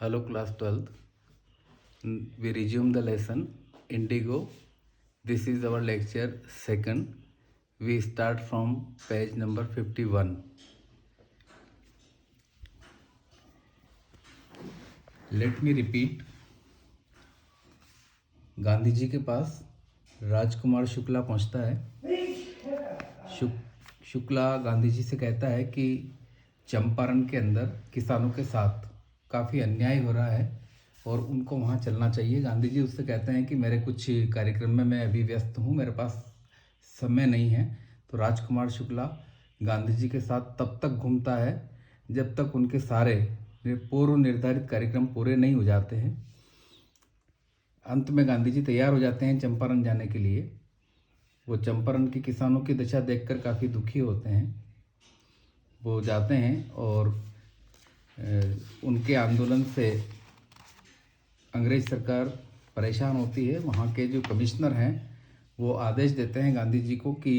Hello class 12th. We resume the lesson Indigo. This is our lecture second. We start from page number 51. Let me repeat. Gandhi ji के पास राजकुमार शुक्ला पहुंचता है। शुक्ला गांधी जी से कहता है कि चंपारण के अंदर किसानों के साथ काफ़ी अन्याय हो रहा है और उनको वहाँ चलना चाहिए। गांधी जी उससे कहते हैं कि मेरे कुछ कार्यक्रम में मैं अभी व्यस्त हूँ, मेरे पास समय नहीं है। तो राजकुमार शुक्ला गांधी जी के साथ तब तक घूमता है जब तक उनके सारे पूर्व निर्धारित कार्यक्रम पूरे नहीं हो जाते हैं। अंत में गांधी जी तैयार हो जाते हैं चंपारण जाने के लिए। वो चंपारण के किसानों की दशा देखकर काफ़ी दुखी होते हैं। वो जाते हैं और उनके आंदोलन से अंग्रेज सरकार परेशान होती है। वहाँ के जो कमिश्नर हैं वो आदेश देते हैं गांधी जी को कि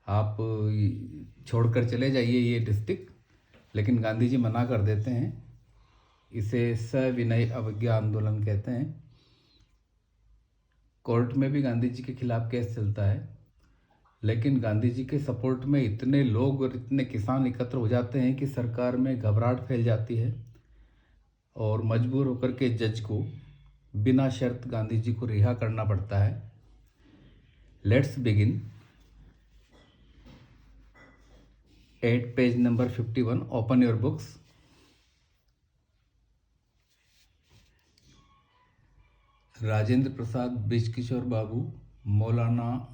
आप छोड़कर चले जाइए ये डिस्ट्रिक्ट, लेकिन गांधी जी मना कर देते हैं। इसे सविनय अवज्ञा आंदोलन कहते हैं। कोर्ट में भी गांधी जी के खिलाफ केस चलता है, लेकिन गांधी जी के सपोर्ट में इतने लोग और इतने किसान एकत्र हो जाते हैं कि सरकार में घबराहट फैल जाती है और मजबूर होकर के जज को बिना शर्त गांधी जी को रिहा करना पड़ता है। Let's begin at page number 51. Open your books. Rajendra Prasad, Brijkishore Babu, Maulana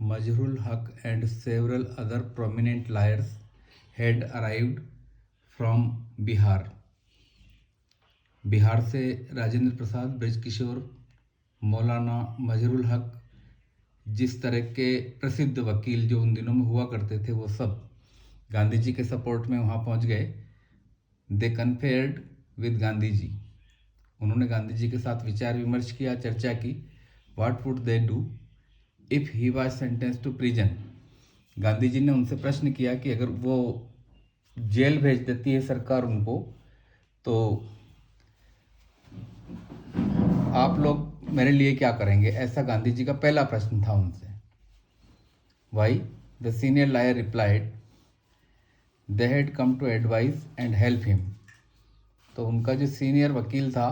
Mazharul हक and several other prominent lawyers had arrived from Bihar. Bihar से राजेंद्र प्रसाद, ब्रिजकिशोर, मौलाना मजहरुल हक, जिस तरह के प्रसिद्ध वकील जो उन दिनों में हुआ करते थे वो सब गांधी जी के सपोर्ट में वहाँ पहुँच गए। दे कन्फेयर्ड विद गांधी जी. उन्होंने गांधी जी के साथ विचार विमर्श किया, चर्चा की. What would they do if he was sentence to prison. Gandhi ji ने उनसे प्रश्न किया कि अगर वो जेल भेज देती है सरकार उनको, तो आप लोग मेरे लिए क्या करेंगे, ऐसा गांधी जी का पहला प्रश्न था उनसे. Why the senior lawyer replied they had come to advise and help him. तो उनका जो सीनियर वकील था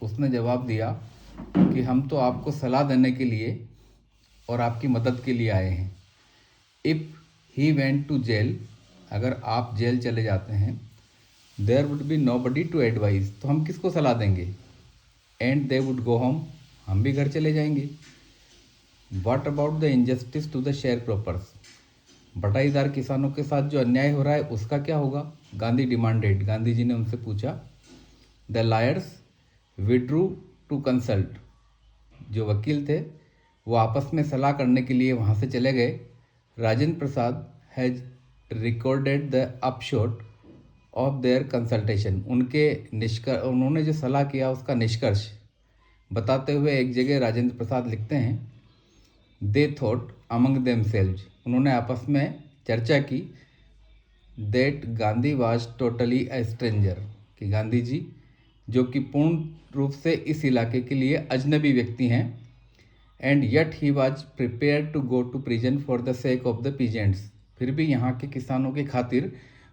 उसने जवाब दिया कि हम तो आपको सलाह देने के लिए और आपकी मदद के लिए आए हैं. If he went to jail, अगर आप जेल चले जाते हैं, there would be nobody to advise, तो हम किसको सलाह देंगे. And they would go home, हम भी घर चले जाएंगे. What about the injustice to the sharecroppers. बटाईदार किसानों के साथ जो अन्याय हो रहा है उसका क्या होगा. गांधी डिमांडेड, गांधी जी ने उनसे पूछा. The lawyers withdrew to consult. जो वकील थे वो आपस में सलाह करने के लिए वहाँ से चले गए. Rajendra Prasad has recorded the upshot of their consultation. उन्होंने जो सलाह किया उसका निष्कर्ष बताते हुए एक जगह राजेंद्र प्रसाद लिखते हैं, दे थॉट अमंग देमसेल्व्स. उन्होंने आपस में चर्चा की that Gandhi was totally a stranger, कि गांधी जी जो कि पूर्ण रूप से इस इलाके के लिए अजनबी व्यक्ति हैं. And yet he was prepare to go to prison for the sake of the peasants. फिर भी यहाँ के किसानों की खातिर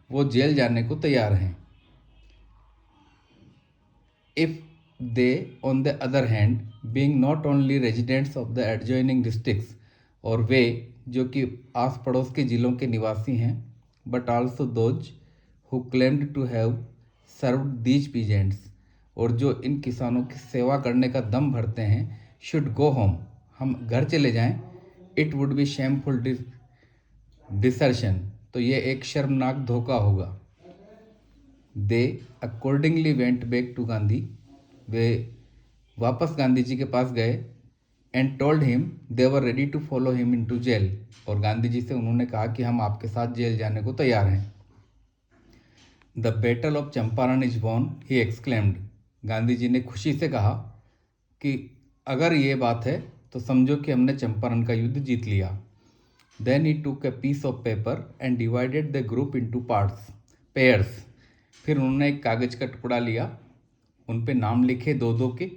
वो जेल जाने को तैयार हैं. If they on the other hand being not only residents of the adjoining districts, और वे जो कि आस पड़ोस के ज़िलों के निवासी हैं, but also those who claimed to have served these peasants, और जो इन किसानों की सेवा करने का दम भरते हैं, शुड गो होम, हम घर चले जाएं. It would be shameful desertion, तो ये एक शर्मनाक धोखा होगा. They accordingly went back to Gandhi. वे वापस गांधी जी के पास गए. And told him they were ready to follow him into jail. और गांधी जी से उन्होंने कहा कि हम आपके साथ जेल जाने को तैयार हैं. The battle of Champaran is won, he exclaimed. Gandhi ji ने खुशी से कहा कि अगर ये बात है तो समझो कि हमने चंपारण का युद्ध जीत लिया. Then he took a piece of paper and divided the group into parts, pairs. फिर उन्होंने एक कागज़ का टुकड़ा लिया उन पे नाम लिखे दो दो के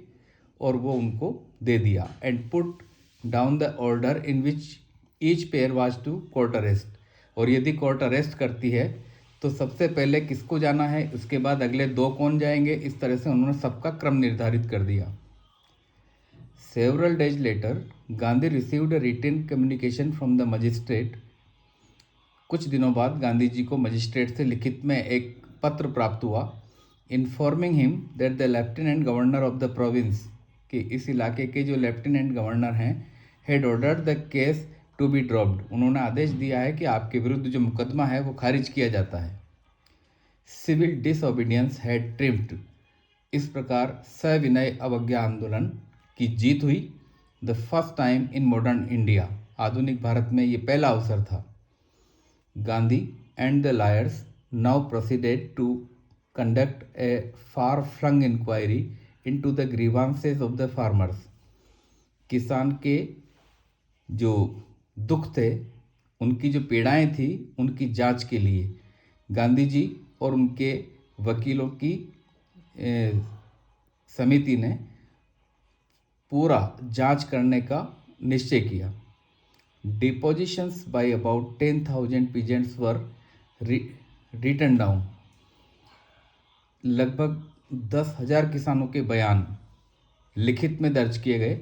और वो उनको दे दिया। And put down the order in which each pair was to court arrest, और यदि कोर्ट अरेस्ट करती है तो सबसे पहले किसको जाना है, उसके बाद अगले दो कौन जाएंगे, इस तरह से उन्होंने सबका क्रम निर्धारित कर दिया। Several days later Gandhi received a written communication from the magistrate. कुछ दिनों बाद गांधी जी को मजिस्ट्रेट से लिखित में एक पत्र प्राप्त हुआ, informing him that the lieutenant governor of the province, कि इस इलाके के जो लेफ्टिनेंट गवर्नर हैं, had ordered the case to be dropped, उन्होंने आदेश दिया है कि आपके विरुद्ध जो मुकदमा है वो खारिज किया जाता है। सिविल डिसओबीडियंस हैड ट्रिम्ड, इस प्रकार सविनय अवज्ञा आंदोलन की जीत हुई। The first time in modern India, आधुनिक भारत में ये पहला अवसर था। Gandhi and the lawyers now proceeded to conduct a far-flung inquiry into the grievances of the farmers. किसान के जो दुख थे, उनकी जो पीड़ाएं थी, उनकी जांच के लिए गांधी जी और उनके वकीलों की समिति ने पूरा जांच करने का निश्चय किया। Depositions by about 10,000 peasants were written down, लगभग 10,000 किसानों के बयान लिखित में दर्ज किए गए।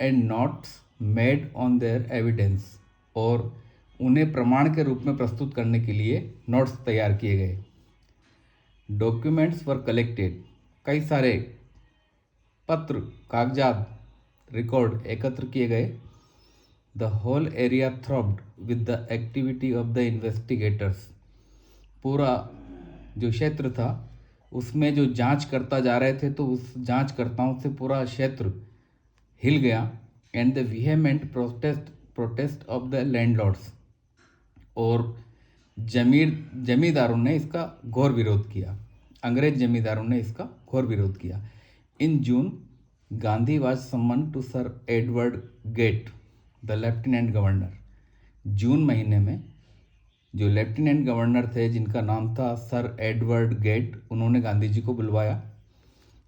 And notes made on their evidence, और उन्हें प्रमाण के रूप में प्रस्तुत करने के लिए नोट्स तैयार किए गए। डॉक्यूमेंट्स वर कलेक्टेड, कई सारे पत्र, कागजात, रिकॉर्ड एकत्र किए गए। The whole area throbbed with the activity of the investigators, पूरा जो क्षेत्र था उसमें जो जांच करता जा रहे थे, तो उस जांचकर्ताओं से पूरा क्षेत्र हिल गया। And the vehement protest of the landlords, और जमींदारों ने इसका घोर विरोध किया, अंग्रेज जमींदारों ने इसका घोर विरोध किया। In June Gandhi was summon to sir Edward Gait, the lieutenant governor. जून महीने में जो लेफ्टिनेंट गवर्नर थे, जिनका नाम था सर एडवर्ड गेट, उन्होंने गांधी जी को बुलवाया।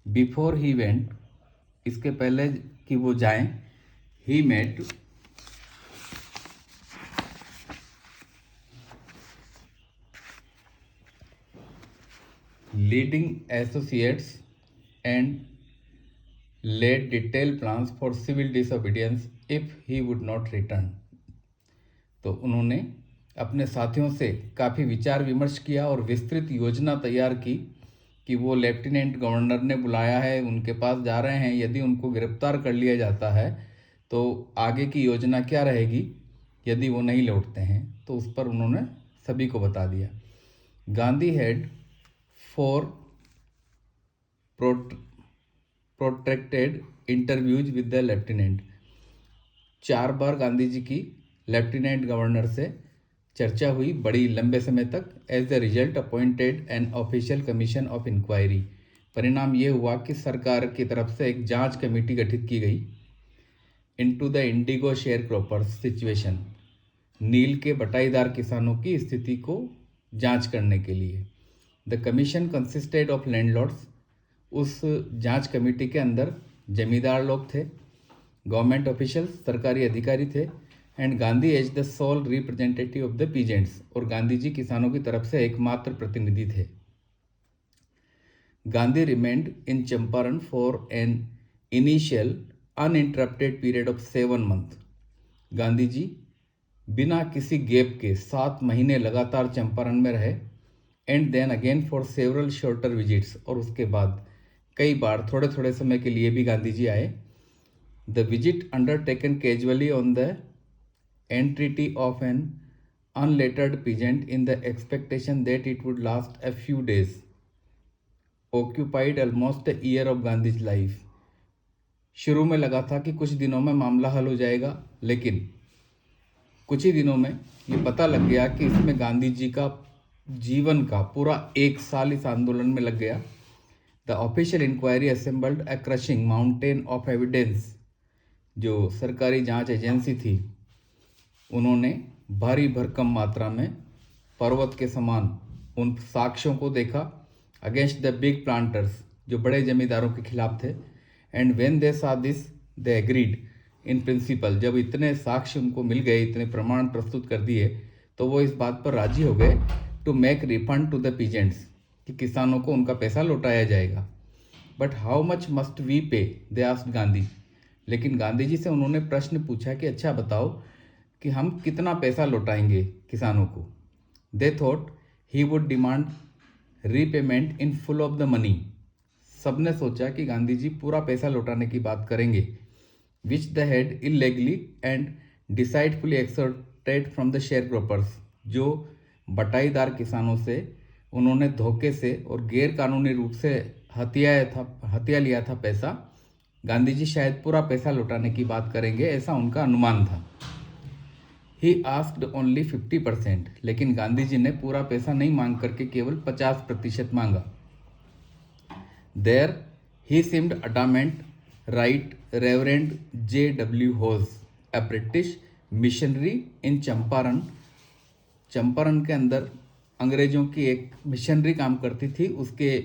बिफोर ही वेंट, इसके पहले कि वो जाएं, he met leading associates and laid detailed plans for civil disobedience if he would not return। तो उन्होंने अपने साथियों से काफ़ी विचार विमर्श किया और विस्तृत योजना तैयार की कि वो लेफ्टिनेंट गवर्नर ने बुलाया है, उनके पास जा रहे हैं, यदि उनको गिरफ्तार कर लिया जाता है तो आगे की योजना क्या रहेगी यदि वो नहीं लौटते हैं, तो उस पर उन्होंने सभी को बता दिया। Gandhi had for protracted interviews with the lieutenant, 4 बार गांधी जी की लेफ्टिनेंट गवर्नर से चर्चा हुई बड़ी लंबे समय तक। As the result appointed an official commission of inquiry, परिणाम ये हुआ कि सरकार की तरफ से एक जांच कमेटी गठित की गई। Into the indigo sharecroppers situation, नील के बटाईदार किसानों की स्थिति को जांच करने के लिए। The commission consisted of landlords, उस जांच कमेटी के अंदर जमींदार लोग थे, गवर्नमेंट ऑफिशियल्स, सरकारी अधिकारी थे, and Gandhi as the sole representative of the peasants, और गांधी जी किसानों की तरफ से एकमात्र प्रतिनिधि थे। Gandhi remained in Champaran for an initial uninterrupted period of 7 months। Gandhi ji बिना किसी गैप के 7 महीने लगातार चंपारण में रहे। And then again for several shorter visits, और उसके बाद कई बार थोड़े थोड़े समय के लिए भी गांधी जी आए। The visit undertaken casually on the entreaty of an unlettered peasant in the expectation that it would last a few days occupied almost a year of Gandhi's life. शुरू में लगा था कि कुछ दिनों में मामला हल हो जाएगा, लेकिन कुछ ही दिनों में ये पता लग गया कि इसमें गांधी जी का जीवन का पूरा 1 साल इस आंदोलन में लग गया। The official inquiry assembled a crushing mountain of evidence, जो सरकारी जांच एजेंसी थी, उन्होंने भारी भरकम मात्रा में पर्वत के समान उन साक्ष्यों को देखा। अगेंस्ट द बिग प्लांटर्स, जो बड़े जमींदारों के खिलाफ थे। एंड व्हेन दे सा this they agreed in principle, जब इतने साक्ष्य उनको मिल गए, इतने प्रमाण प्रस्तुत कर दिए, तो वो इस बात पर राजी हो गए to make refund to the peasants, कि किसानों को उनका पैसा लौटाया जाएगा। But how much must we pay, they asked Gandhi. लेकिन गांधी जी से उन्होंने प्रश्न पूछा कि अच्छा बताओ कि हम कितना पैसा लौटाएंगे किसानों को। They thought he would demand repayment in full of the money. सबने सोचा कि गांधी जी पूरा पैसा लौटाने की बात करेंगे, which the had illegally and deceitfully extorted from the sharecroppers, जो बटाईदार किसानों से उन्होंने धोखे से और गैर कानूनी रूप से हथिया लिया था पैसा। गांधी जी शायद पूरा पैसा लौटाने की बात करेंगे, ऐसा उनका अनुमान था। ही आस्क्ड ओनली 50%, लेकिन गांधी जी ने पूरा पैसा नहीं मांग करके केवल 50% मांगा। There he seemed adamant right reverend J.W. Hodge, a British missionary in Champaran. Champaran के अंदर अंग्रेजों की एक मिशनरी काम करती थी, उसके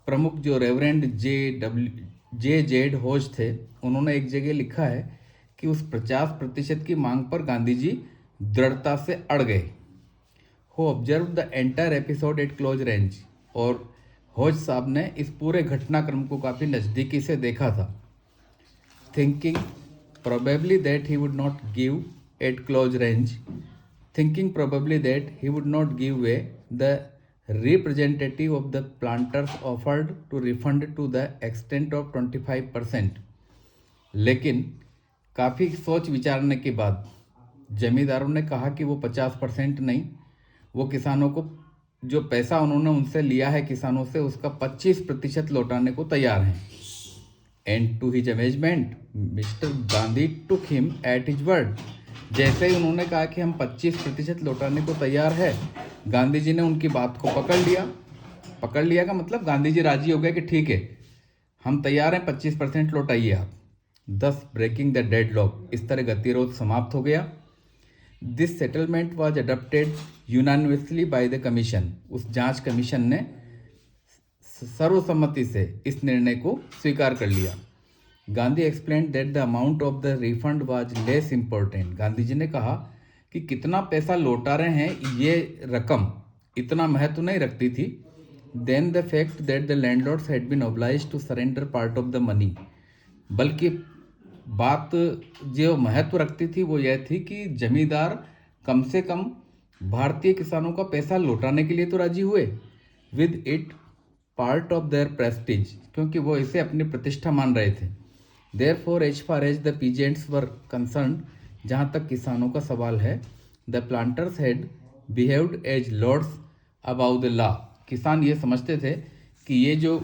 प्रमुख जो रेवरेंड J.Z. होज थे, उन्होंने एक जगह लिखा है कि उस 50% की मांग पर गांधी जी दृढ़ता से अड़ गए। हो observe the entire episode eight close range, और होज साहब ने इस पूरे घटनाक्रम को काफ़ी नज़दीकी से देखा था। Thinking probably that he would not give eight close range, thinking probably that he would not give way, the representative of the planters offered to refund to the extent of 25%। लेकिन काफ़ी सोच विचारने के बाद जमींदारों ने कहा कि वो 50% नहीं, वो किसानों को जो पैसा उन्होंने उनसे लिया है किसानों से, उसका 25% लौटाने को तैयार हैं। And to his amazement mister Gandhi took him at his word. जैसे ही उन्होंने कहा कि हम 25% लौटाने को तैयार है, गांधी जी ने उनकी बात को पकड़ लिया का मतलब गांधी जी राजी हो गए कि ठीक है, हम तैयार हैं, 25% लौटाइए आप। दस ब्रेकिंग द डेडलॉक, इस तरह गतिरोध समाप्त हो गया। This settlement was adopted unanimously by the commission, उस जांच कमीशन ने सर्वसम्मति से इस निर्णय को स्वीकार कर लिया। Gandhi explained that the amount of the refund was less important. Gandhi ji ने कहा कि कितना पैसा लौटा रहे हैं, ये रकम इतना महत्व नहीं रखती थी। Then the fact that the landlords had been obliged to surrender part of the money, बल्कि बात जो महत्व रखती थी वो यह थी कि जमींदार कम से कम भारतीय किसानों का पैसा लौटाने के लिए तो राजी हुए, with it part of their Prestige, क्योंकि वो इसे अपनी प्रतिष्ठा मान रहे थे। Therefore, as far as the peasants were concerned, जहाँ तक किसानों का सवाल है, the planters had behaved as lords above the law। किसान ये समझते थे कि ये जो